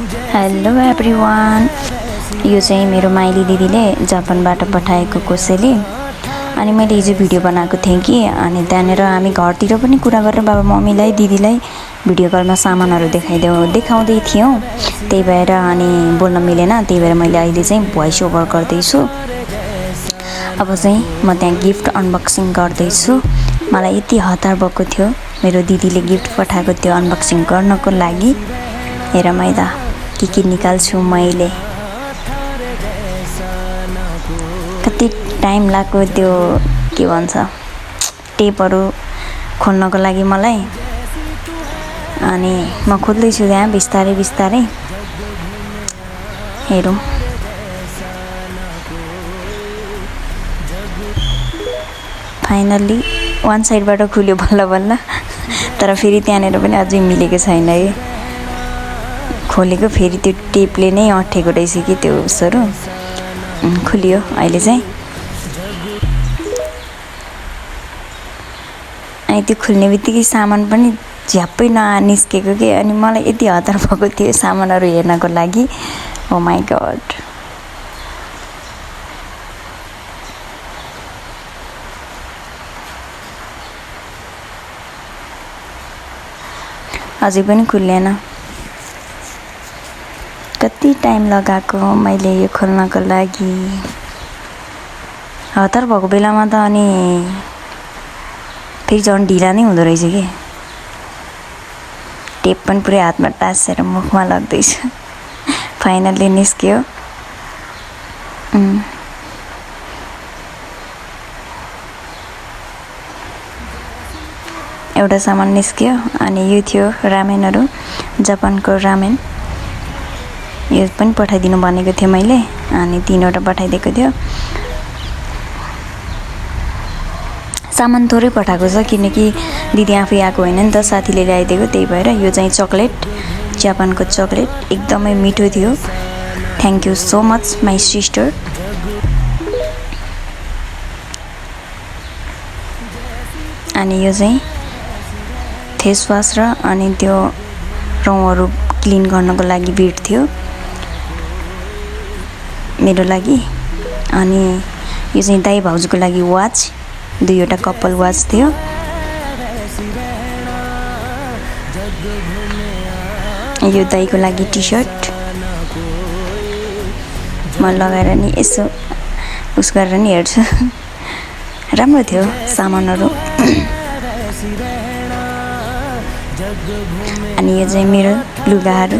Hello everyone, यो चाहिँ मेरो माइली दिदीले जापानबाट पठाएको कोसेली। अनि मैले हिजो भिडियो बनाएको थिएँ कि अनि त्यहाँनिर हामी घरतिर पनि कुरा गरेर बाबा मम्मीलाई दिदीलाई भिडियो कलमा सामानहरू देखाउँदै थियौँ। त्यही भएर अनि बोल्न मिलेन, त्यही भएर मैले अहिले चाहिँ भोइस ओभर गर्दैछु। अब चाहिँ म त्यहाँ गिफ्ट अनबक्सिङ गर्दैछु। मलाई यति हतार भएको थियो, मेरो दिदीले गिफ्ट पठाएको थियो अनबक्सिङ गर्नको लागि। हेर मैले के निकाल्छु मैले। कति टाइम लाग्यो त्यो के भन्छ टेपहरू खोल्नको लागि मलाई। अनि म खोल्दैछु त्यहाँ बिस्तारै बिस्तारै। हेरौँ, फाइनल्ली वान साइडबाट खुल्यो बल्ल बल्ल। तर फेरि त्यहाँनिर पनि अझै मिलेको छैन है। खोलेको फेरि त्यो टेपले नै अँठेको रहेछ कि त्यो उसहरू। खुलियो अहिले चाहिँ। अनि त्यो खुल्ने बित्तिकै सामान पनि झ्याप्पै निस्केको कि। अनि मलाई यति हतार भएको थियो सामानहरू हेर्नको लागि। ओ माई गड, अझै पनि खुल्लेन। कति टाइम लगाएको मैले यो खोल्नको लागि। हतार भएको बेलामा त अनि फेरि झन् ढिला नै हुँदो रहेछ कि। टेप पनि पुरै हातमा टाँसेर मुखमा लाग्दैछु। फाइनल्ली निस्क्यो। एउटा सामान निस्क्यो। अनि यो थियो रामेनहरू, जापानको रामेन। यो पनि पठाइदिनु भनेको थियो मैले, अनि 3वटा पठाइदिएको थियो। सामान थोरै पठाएको छ किनकि दिदी आफै आएको होइन नि त, साथीले ल्याइदिएको। त्यही भएर यो चाहिँ चक्लेट, जापानको चक्लेट एकदमै मिठो थियो। Thank you so much my sister. अनि यो चाहिँ फेस वास र अनि त्यो रौँहरू क्लिन गर्नको लागि बिट थियो मेरो लागि। अनि यो चाहिँ दाइ भाउजूको लागि वाच, 2वटा कपाल वाच थियो। यो दाइको लागि टी सर्ट म लगाएर नि यसो उस गरेर नि हेर्छु। राम्रो थियो सामानहरू। अनि यो चाहिँ मेरो लुगाहरू।